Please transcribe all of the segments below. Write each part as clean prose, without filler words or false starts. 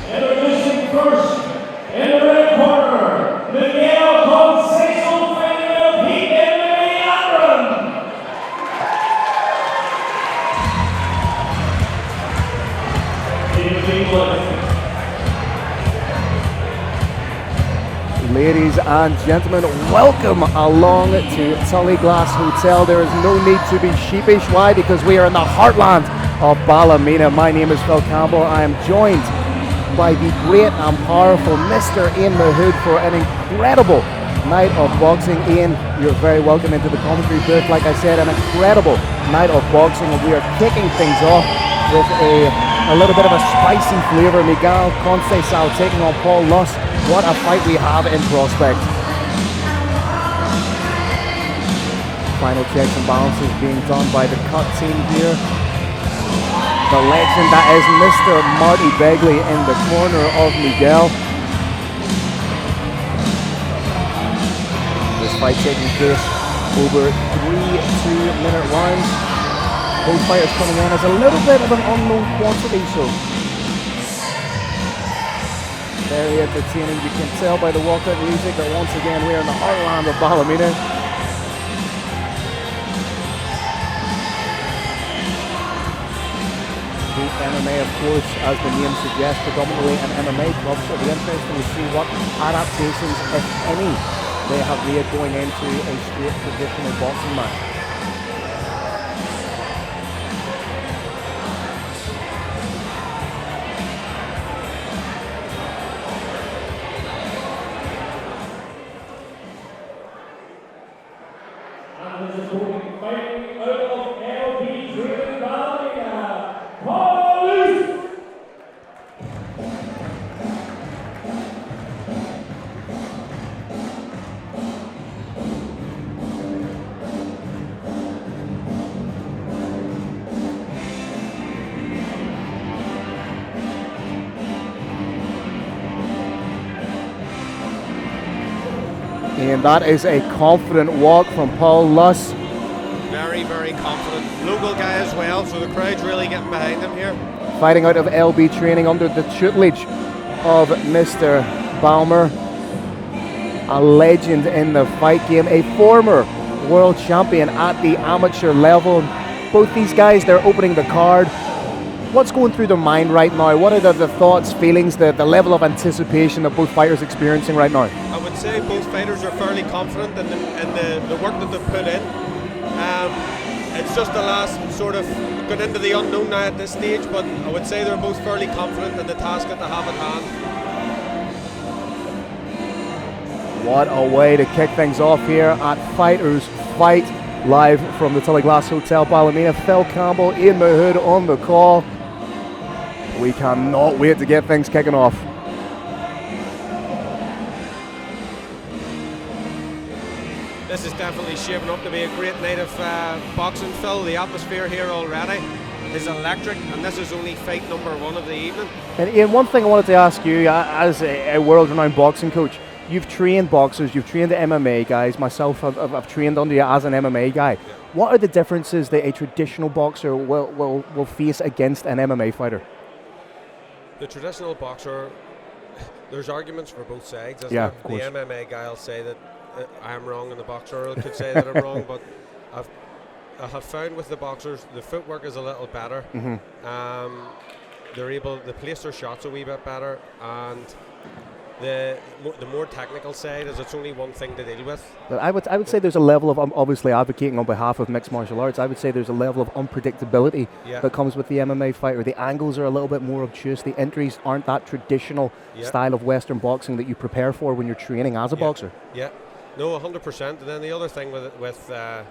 Introducing first, in the red corner, M.Conceicao Ladies and gentlemen, welcome along to Tullyglass Hotel. There is no need to be sheepish. Why? Because we are in the heartland of Ballymena. My name is Phil Campbell. I am joined by the great and powerful Mr. Ian Mahood for an incredible night of boxing. Ian, you're very welcome into the commentary booth. Like I said, an incredible night of boxing, and we are kicking things off with a little bit of a spicy flavour. M.Conceicao taking on Paula. What a fight we have in prospect. Final checks and balances being done by the cut team here. The legend that is Mr. Marty Begley in the corner of Miguel. This fight taking place over 3 2-minute rounds. Both fighters coming in as a little bit of an unknown quantity, so very entertaining. You can tell by the walkout music that once again we are in the heartland of Ballymena. The MMA, of course, as the name suggests, predominantly an MMA club, so it'll be interesting to see what adaptations, if any, they have made going into a straight traditional boxing match. And that is a confident walk from Paul Luss. Very, very confident. Local guy as well, so the crowd's really getting behind him here. Fighting out of LB training under the tutelage of Mr. Balmer. A legend in the fight game, a former world champion at the amateur level. Both these guys, they're opening the card. What's going through their mind right now? What are the thoughts, feelings, the level of anticipation that both fighters experiencing right now? I would say both fighters are fairly confident in the work that they've put in. It's just the last sort of going into the unknown now at this stage, but I would say they're both fairly confident in the task that they have at hand. What a way to kick things off here at Fighters Fight, live from the Tullyglass Hotel, Ballymena. Phil Campbell, Ian Mahood on the call. We cannot wait to get things kicking off. This is definitely shaping up to be a great night of boxing, Phil. The atmosphere here already is electric, and this is only fight number 1 of the evening. And Ian, one thing I wanted to ask you, as a world-renowned boxing coach, you've trained boxers, you've trained the MMA guys. Myself, I've trained under you as an MMA guy. Yeah. What are the differences that a traditional boxer will face against an MMA fighter? The traditional boxer, there's arguments for both sides, isn't yeah, there? Of course. The MMA guy will say that I'm wrong, and the boxer could say that I'm wrong, but I have found with the boxers, the footwork is a little better. Mm-hmm. They're able to place their shots a wee bit better, and the more technical side is it's only one thing to deal with. But I would say there's a level of, obviously advocating on behalf of mixed martial arts, I would say there's a level of unpredictability that comes with the MMA fighter. The angles are a little bit more obtuse. The entries aren't that traditional style of Western boxing that you prepare for when you're training as a boxer. Yeah, no, 100%. And then the other thing with the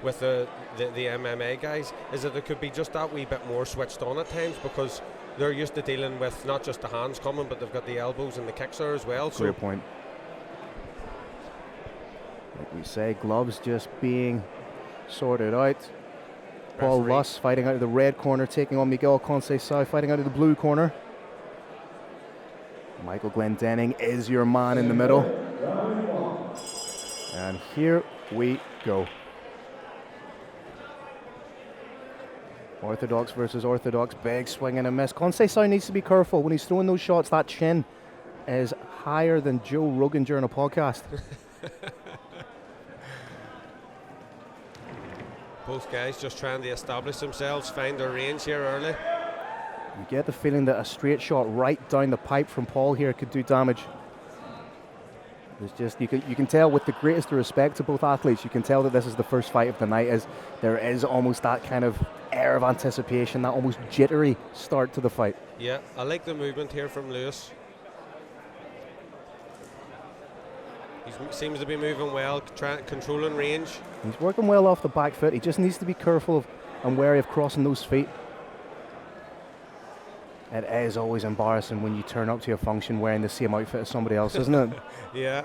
MMA guys is that there could be just that wee bit more switched on at times, because they're used to dealing with not just the hands coming, but they've got the elbows and the kicks there as well. Great point. Like we say, gloves just being sorted out. Paul Luss fighting out of the red corner, taking on M.Conceicao fighting out of the blue corner. Michael Glendenning is your man in the middle. And here we go. Orthodox versus orthodox, big swing and a miss. Conceicao needs to be careful when he's throwing those shots. That chin is higher than Joe Rogan during a podcast. Both guys just trying to establish themselves, find their range here early. You get the feeling that a straight shot right down the pipe from Paul here could do damage. There's just you can tell with the greatest respect to both athletes, you can tell that this is the first fight of the night, as there is almost that kind of air of anticipation, that almost jittery start to the fight. Yeah, I like the movement here from Lewis. He seems to be moving well, controlling range. He's working well off the back foot. He just needs to be careful of and wary of crossing those feet. It is always embarrassing when you turn up to a function wearing the same outfit as somebody else, isn't it? Yeah.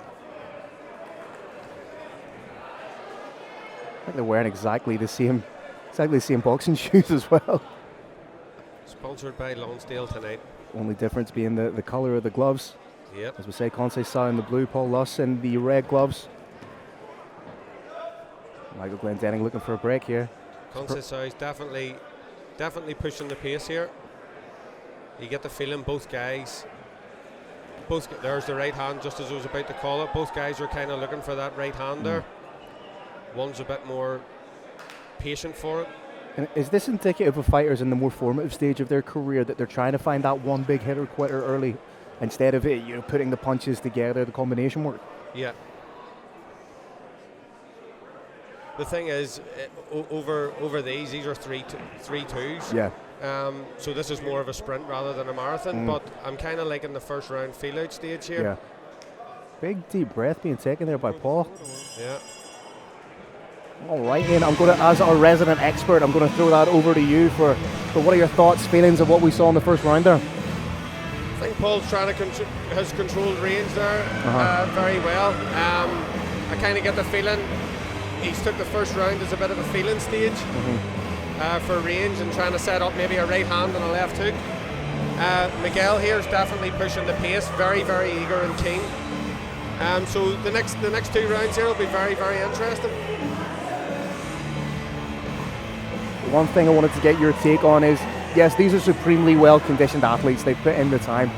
I think they're wearing exactly the same boxing shoes as well. Sponsored by Lonsdale tonight. Only difference being the colour of the gloves. Yep. As we say, Conceicao in the blue, Paul Luss in the red gloves. Michael Glendenning looking for a break here. Conceicao is definitely pushing the pace here. You get the feeling both guys, there's the right hand just as I was about to call it. Both guys are kind of looking for that right hand there. One's a bit more patient for it. And is this indicative of fighters in the more formative stage of their career, that they're trying to find that one big hitter quitter early instead of putting the punches together, the combination work? Yeah. The thing is, over these are three twos. Yeah. So this is more of a sprint rather than a marathon, but I'm kind of liking the first round feel out stage here. Yeah. Big deep breath being taken there by Paul. Yeah. All right, Ian, I'm going to, as our resident expert, I'm going to throw that over to you for what are your thoughts, feelings of what we saw in the first round there? I think Paul's has controlled range there very well. I kind of get the feeling he's took the first round as a bit of a feeling stage for range and trying to set up maybe a right hand and a left hook. Miguel here is definitely pushing the pace, very, very eager and keen. So the next 2 rounds here will be very, very interesting. One thing I wanted to get your take on is, yes, these are supremely well-conditioned athletes. They put in the time.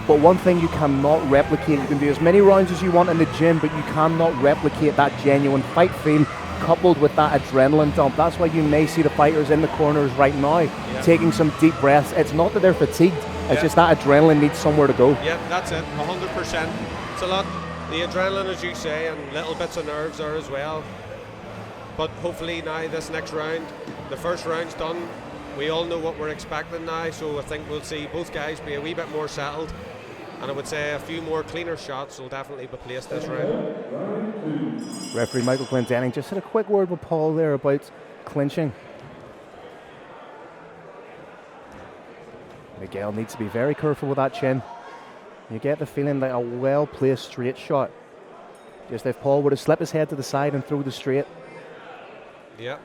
But one thing you cannot replicate, you can do as many rounds as you want in the gym, but you cannot replicate that genuine fight feel coupled with that adrenaline dump. That's why you may see the fighters in the corners right now taking some deep breaths. It's not that they're fatigued, it's just that adrenaline needs somewhere to go. Yeah, that's it, 100%. It's a lot, the adrenaline, as you say, and little bits of nerves there as well. But hopefully now this next round, the first round's done, we all know what we're expecting now, so I think we'll see both guys be a wee bit more settled, and I would say a few more cleaner shots will definitely be placed this round. Referee Michael Glendenning just had a quick word with Paul there about clinching. Miguel needs to be very careful with that chin. You get the feeling like a well-placed straight shot. Just if Paul were to slip his head to the side and throw the straight. Yeah.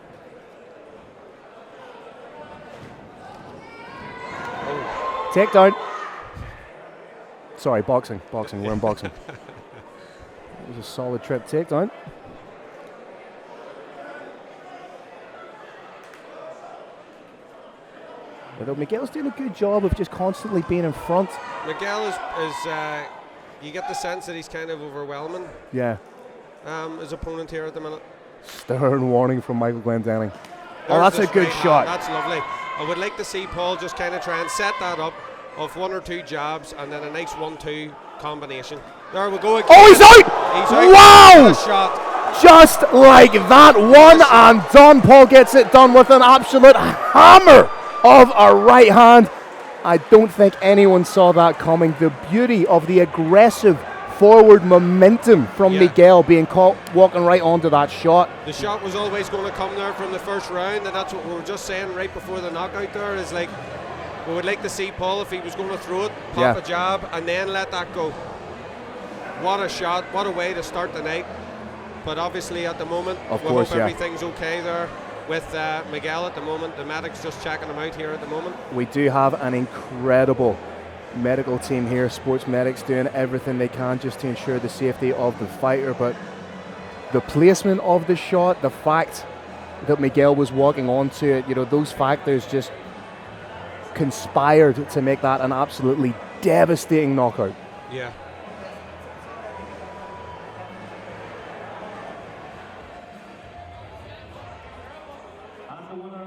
Takedown. Sorry, boxing. We're in boxing. It was a solid trip takedown. Although Miguel's doing a good job of just constantly being in front. Miguel is you get the sense that he's kind of overwhelming. Yeah. His opponent here at the minute. Stern warning from Michael Glendenning. Oh, that's a good shot. That's lovely. I would like to see Paul just kind of try and set that up of 1 or 2 jabs and then a nice 1-2 combination. There we go again. Oh, he's out! He's out. Wow! What a shot. Just like that, one and done. Paul gets it done with an absolute hammer of a right hand. I don't think anyone saw that coming. The beauty of the aggressive forward momentum from Miguel being caught walking right onto that shot. The shot was always going to come there from the first round, and that's what we were just saying right before the knockout there, is like we would like to see Paul, if he was going to throw it, pop a jab and then let that go. What a shot, what a way to start the night. But obviously at the moment, we hope everything's okay there with Miguel at the moment. The medic's just checking him out here at the moment. We do have an incredible medical team here, sports medics doing everything they can just to ensure the safety of the fighter, but the placement of the shot, the fact that Miguel was walking onto it. You know, those factors just conspired to make that an absolutely devastating knockout. Yeah. And the winner